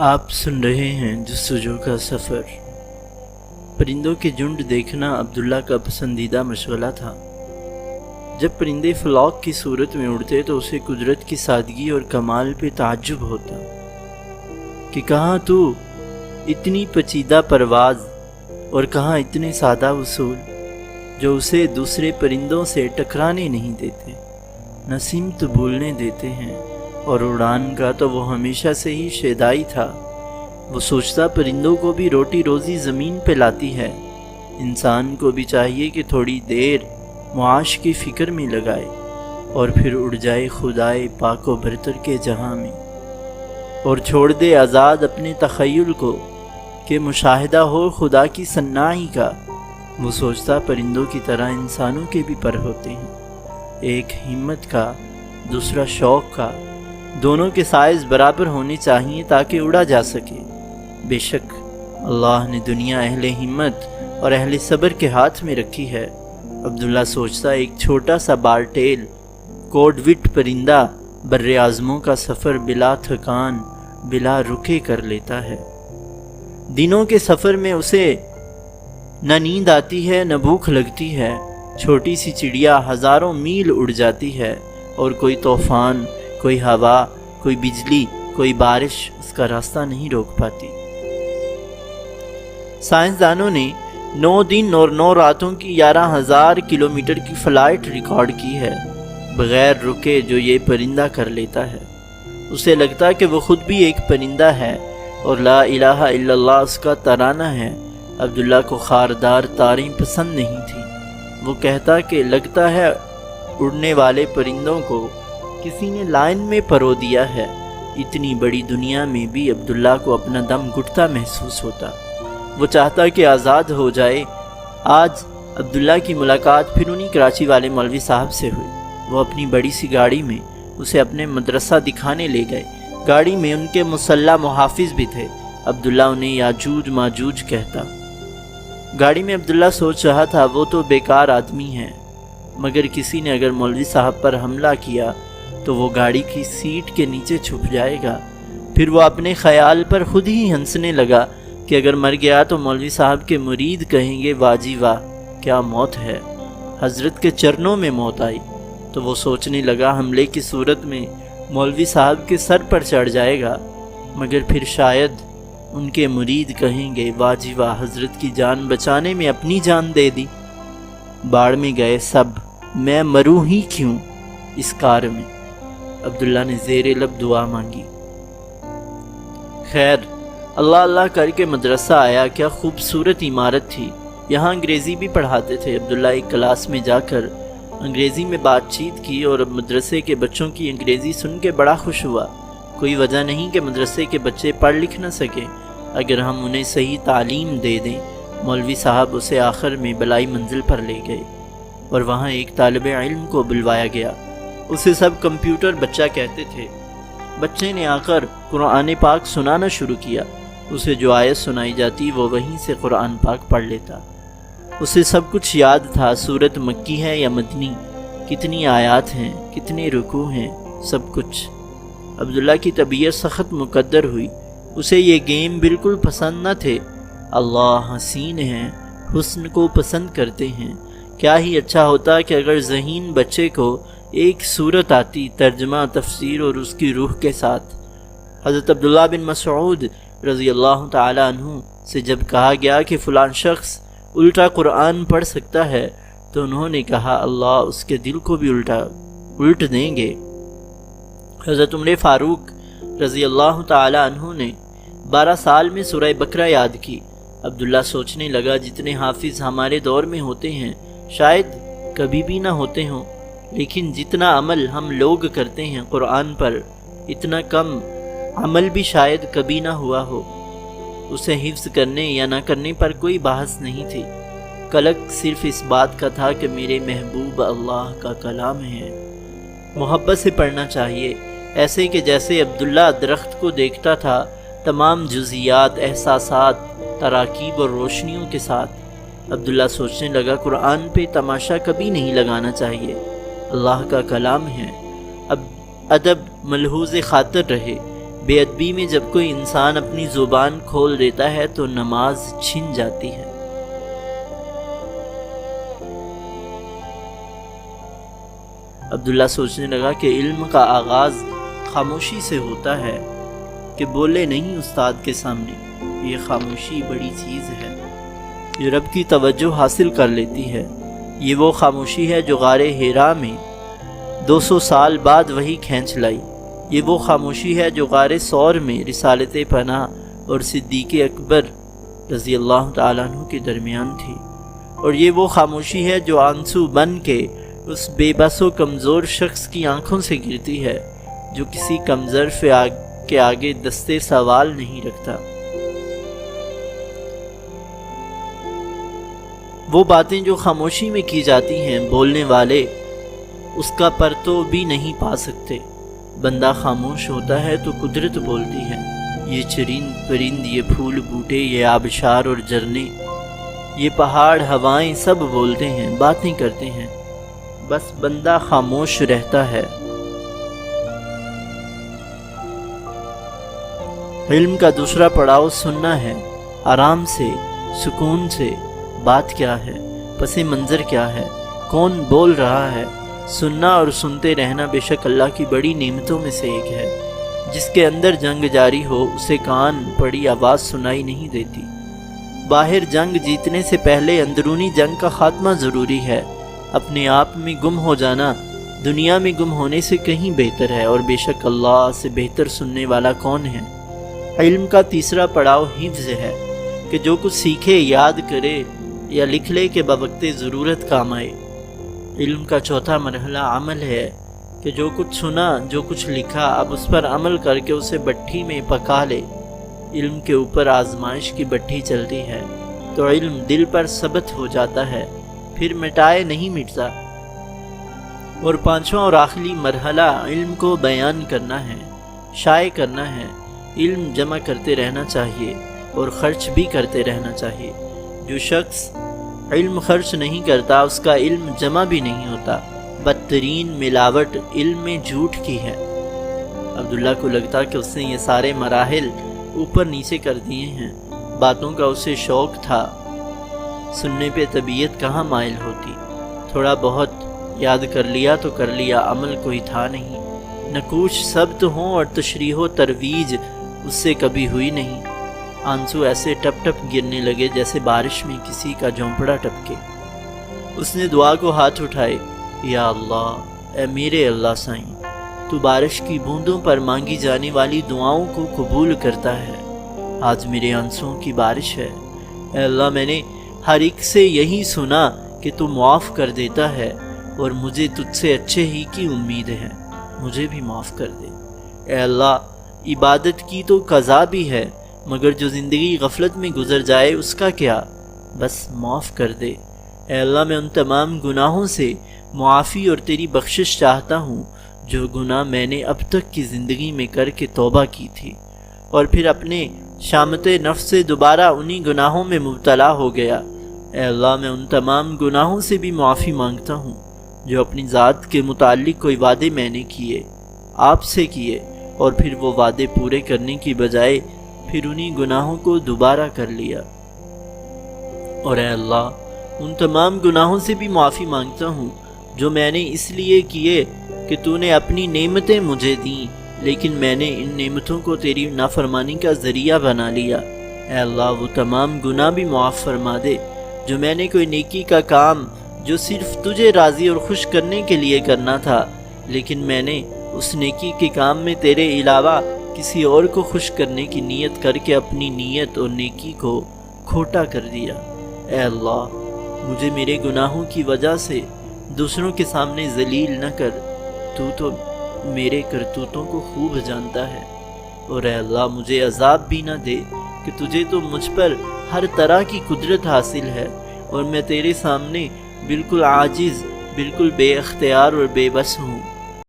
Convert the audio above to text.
آپ سن رہے ہیں جستجو کا سفر۔ پرندوں کے جھنڈ دیکھنا عبداللہ کا پسندیدہ مشغلہ تھا۔ جب پرندے فلاک کی صورت میں اڑتے تو اسے قدرت کی سادگی اور کمال پہ تعجب ہوتا کہ کہاں تو اتنی پیچیدہ پرواز اور کہاں اتنے سادہ اصول جو اسے دوسرے پرندوں سے ٹکرانے نہیں دیتے، نہ سمت بھولنے دیتے ہیں، اور اڑان کا تو وہ ہمیشہ سے ہی شیدائی تھا۔ وہ سوچتا پرندوں کو بھی روٹی روزی زمین پہ لاتی ہے، انسان کو بھی چاہیے کہ تھوڑی دیر معاش کی فکر میں لگائے اور پھر اڑ جائے خدائے پاک و برتر کے جہاں میں، اور چھوڑ دے آزاد اپنے تخیل کو کہ مشاہدہ ہو خدا کی صناعی کا۔ وہ سوچتا پرندوں کی طرح انسانوں کے بھی پر ہوتے ہیں، ایک ہمت کا، دوسرا شوق کا، دونوں کے سائز برابر ہونے چاہیے تاکہ اڑا جا سکے۔ بے شک اللہ نے دنیا اہل ہمت اور اہل صبر کے ہاتھ میں رکھی ہے۔ عبداللہ سوچتا ایک چھوٹا سا بارٹیل کوڈ وٹ پرندہ بر اعظموں کا سفر بلا تھکان بلا رکے کر لیتا ہے۔ دنوں کے سفر میں اسے نہ نیند آتی ہے نہ بھوک لگتی ہے۔ چھوٹی سی چڑیا ہزاروں میل اڑ جاتی ہے اور کوئی طوفان، کوئی ہوا، کوئی بجلی، کوئی بارش اس کا راستہ نہیں روک پاتی۔ سائنسدانوں نے 9 دن اور 9 راتوں کی 11,000 کلومیٹر کی فلائٹ ریکارڈ کی ہے بغیر رکے جو یہ پرندہ کر لیتا ہے۔ اسے لگتا کہ وہ خود بھی ایک پرندہ ہے اور لا الہ الا اللہ اس کا ترانہ ہے۔ عبداللہ کو خاردار تاریں پسند نہیں تھی۔ وہ کہتا کہ لگتا ہے اڑنے والے پرندوں کو کسی نے لائن میں پرو دیا ہے۔ اتنی بڑی دنیا میں بھی عبداللہ کو اپنا دم گھٹتا محسوس ہوتا۔ وہ چاہتا کہ آزاد ہو جائے۔ آج عبداللہ کی ملاقات پھر انہی کراچی والے مولوی صاحب سے ہوئی۔ وہ اپنی بڑی سی گاڑی میں اسے اپنے مدرسہ دکھانے لے گئے۔ گاڑی میں ان کے مسلح محافظ بھی تھے۔ عبداللہ انہیں یاجوج ماجوج کہتا۔ گاڑی میں عبداللہ سوچ رہا تھا وہ تو بیکار آدمی ہے، مگر کسی نے اگر مولوی صاحب پر حملہ کیا تو وہ گاڑی کی سیٹ کے نیچے چھپ جائے گا۔ پھر وہ اپنے خیال پر خود ہی ہنسنے لگا کہ اگر مر گیا تو مولوی صاحب کے مرید کہیں گے واہ جی واہ کیا موت ہے، حضرت کے چرنوں میں موت آئی۔ تو وہ سوچنے لگا حملے کی صورت میں مولوی صاحب کے سر پر چڑھ جائے گا، مگر پھر شاید ان کے مرید کہیں گے واہ جی واہ حضرت کی جان بچانے میں اپنی جان دے دی۔ باڑ میں گئے سب، میں مروں ہی کیوں اس کار میں۔ عبداللہ نے زیر لب دعا مانگی۔ خیر اللہ اللہ کر کے مدرسہ آیا۔ کیا خوبصورت عمارت تھی۔ یہاں انگریزی بھی پڑھاتے تھے۔ عبداللہ ایک کلاس میں جا کر انگریزی میں بات چیت کی اور مدرسے کے بچوں کی انگریزی سن کے بڑا خوش ہوا۔ کوئی وجہ نہیں کہ مدرسے کے بچے پڑھ لکھ نہ سکیں اگر ہم انہیں صحیح تعلیم دے دیں۔ مولوی صاحب اسے آخر میں بلائی منزل پر لے گئے اور وہاں ایک طالب علم کو بلوایا گیا۔ اسے سب کمپیوٹر بچہ کہتے تھے۔ بچے نے آ کر قرآن پاک سنانا شروع کیا۔ اسے جو آیت سنائی جاتی وہ وہیں سے قرآن پاک پڑھ لیتا۔ اسے سب کچھ یاد تھا، سورت مکی ہے یا مدنی، کتنی آیات ہیں، کتنے رکوع ہیں، سب کچھ۔ عبداللہ کی طبیعت سخت مقدر ہوئی۔ اسے یہ گیم بالکل پسند نہ تھے۔ اللہ حسین ہیں، حسن کو پسند کرتے ہیں۔ کیا ہی اچھا ہوتا کہ اگر ذہین بچے کو ایک صورت آتی، ترجمہ، تفسیر اور اس کی روح کے ساتھ۔ حضرت عبداللہ بن مسعود رضی اللہ تعالی عنہ سے جب کہا گیا کہ فلان شخص الٹا قرآن پڑھ سکتا ہے تو انہوں نے کہا اللہ اس کے دل کو بھی الٹ دیں گے۔ حضرت عمر فاروق رضی اللہ تعالی عنہ نے 12 سال میں سورہ بقرہ یاد کی۔ عبداللہ سوچنے لگا جتنے حافظ ہمارے دور میں ہوتے ہیں شاید کبھی بھی نہ ہوتے ہوں، لیکن جتنا عمل ہم لوگ کرتے ہیں قرآن پر اتنا کم عمل بھی شاید کبھی نہ ہوا ہو۔ اسے حفظ کرنے یا نہ کرنے پر کوئی بحث نہیں تھی۔ کلک صرف اس بات کا تھا کہ میرے محبوب اللہ کا کلام ہے، محبت سے پڑھنا چاہیے، ایسے کہ جیسے عبداللہ درخت کو دیکھتا تھا، تمام جزیات، احساسات، تراکیب اور روشنیوں کے ساتھ۔ عبداللہ سوچنے لگا قرآن پہ تماشا کبھی نہیں لگانا چاہیے، اللہ کا کلام ہے۔ اب ادب ملحوظ خاطر رہے، بے ادبی میں جب کوئی انسان اپنی زبان کھول دیتا ہے تو نماز چھن جاتی ہے۔ عبداللہ سوچنے لگا کہ علم کا آغاز خاموشی سے ہوتا ہے، کہ بولے نہیں استاد کے سامنے، یہ خاموشی بڑی چیز ہے، یہ رب کی توجہ حاصل کر لیتی ہے۔ یہ وہ خاموشی ہے جو غار حرا میں 200 سال بعد وہی کھینچ لائی۔ یہ وہ خاموشی ہے جو غار ثور میں رسالت پناہ اور صدیق اکبر رضی اللہ تعالیٰ عنہ کے درمیان تھی، اور یہ وہ خاموشی ہے جو آنسو بن کے اس بے بس و کمزور شخص کی آنکھوں سے گرتی ہے جو کسی کم ظرف کے آگے دستے سوال نہیں رکھتا۔ وہ باتیں جو خاموشی میں کی جاتی ہیں بولنے والے اس کا پرتو بھی نہیں پا سکتے۔ بندہ خاموش ہوتا ہے تو قدرت بولتی ہے۔ یہ چرند پرند، یہ پھول بوٹے، یہ آبشار اور جھرنے، یہ پہاڑ ہوائیں سب بولتے ہیں، باتیں کرتے ہیں، بس بندہ خاموش رہتا ہے۔ علم کا دوسرا پڑاؤ سننا ہے، آرام سے، سکون سے۔ بات کیا ہے، پس منظر کیا ہے، کون بول رہا ہے۔ سننا اور سنتے رہنا بے شک اللہ کی بڑی نعمتوں میں سے ایک ہے۔ جس کے اندر جنگ جاری ہو اسے کان پڑی آواز سنائی نہیں دیتی۔ باہر جنگ جیتنے سے پہلے اندرونی جنگ کا خاتمہ ضروری ہے۔ اپنے آپ میں گم ہو جانا دنیا میں گم ہونے سے کہیں بہتر ہے، اور بے شک اللہ سے بہتر سننے والا کون ہے۔ علم کا تیسرا پڑاؤ حفظ ہے، کہ جو کچھ سیکھے یاد کرے یا لکھ لے کہ بوقت ضرورت کام آئے۔ علم کا چوتھا مرحلہ عمل ہے، کہ جو کچھ سنا، جو کچھ لکھا، اب اس پر عمل کر کے اسے بٹھی میں پکا لے۔ علم کے اوپر آزمائش کی بٹھی چلتی ہے تو علم دل پر ثبت ہو جاتا ہے، پھر مٹائے نہیں مٹتا۔ اور پانچواں اور آخری مرحلہ علم کو بیان کرنا ہے، شائع کرنا ہے۔ علم جمع کرتے رہنا چاہیے اور خرچ بھی کرتے رہنا چاہیے۔ جو شخص علم خرچ نہیں کرتا اس کا علم جمع بھی نہیں ہوتا۔ بدترین ملاوٹ علم میں جھوٹ کی ہے۔ عبداللہ کو لگتا کہ اس نے یہ سارے مراحل اوپر نیچے کر دیے ہیں۔ باتوں کا اسے شوق تھا، سننے پہ طبیعت کہاں مائل ہوتی۔ تھوڑا بہت یاد کر لیا تو کر لیا، عمل کوئی تھا نہیں۔ نقوش ثبت ہوں اور تشریح و ترویج اس سے کبھی ہوئی نہیں۔ آنسو ایسے ٹپ ٹپ گرنے لگے جیسے بارش میں کسی کا جھونپڑا ٹپکے۔ اس نے دعا کو ہاتھ اٹھائے، یا اللہ، اے میرے اللہ سائیں، تو بارش کی بوندوں پر مانگی جانے والی دعاؤں کو قبول کرتا ہے۔ آج میرے آنسوؤں کی بارش ہے۔ اے اللہ، میں نے ہر ایک سے یہی سنا کہ تو معاف کر دیتا ہے، اور مجھے تجھ سے اچھے ہی کی امید ہے، مجھے بھی معاف کر دے۔ اے اللہ، عبادت کی تو قضا بھی ہے، مگر جو زندگی غفلت میں گزر جائے اس کا کیا، بس معاف کر دے۔ اے اللہ، میں ان تمام گناہوں سے معافی اور تیری بخشش چاہتا ہوں جو گناہ میں نے اب تک کی زندگی میں کر کے توبہ کی تھی، اور پھر اپنے شامت نفس سے دوبارہ انہی گناہوں میں مبتلا ہو گیا۔ اے اللہ، میں ان تمام گناہوں سے بھی معافی مانگتا ہوں جو اپنی ذات کے متعلق کوئی وعدے میں نے کیے، آپ سے کیے، اور پھر وہ وعدے پورے کرنے کی بجائے پھر انہی گناہوں کو دوبارہ کر لیا۔ اور اے اللہ، ان تمام گناہوں سے بھی معافی مانگتا ہوں جو میں نے اس لیے کیے کہ تو نے اپنی نعمتیں مجھے دیں، لیکن میں نے ان نعمتوں کو تیری نافرمانی کا ذریعہ بنا لیا۔ اے اللہ، وہ تمام گناہ بھی معاف فرما دے جو میں نے کوئی نیکی کا کام جو صرف تجھے راضی اور خوش کرنے کے لیے کرنا تھا، لیکن میں نے اس نیکی کے کام میں تیرے علاوہ کسی اور کو خوش کرنے کی نیت کر کے اپنی نیت اور نیکی کو کھوٹا کر دیا۔ اے اللہ، مجھے میرے گناہوں کی وجہ سے دوسروں کے سامنے ذلیل نہ کر، تو میرے کرتوتوں کو خوب جانتا ہے۔ اور اے اللہ، مجھے عذاب بھی نہ دے کہ تجھے تو مجھ پر ہر طرح کی قدرت حاصل ہے، اور میں تیرے سامنے بالکل عاجز، بالکل بے اختیار اور بے بس ہوں۔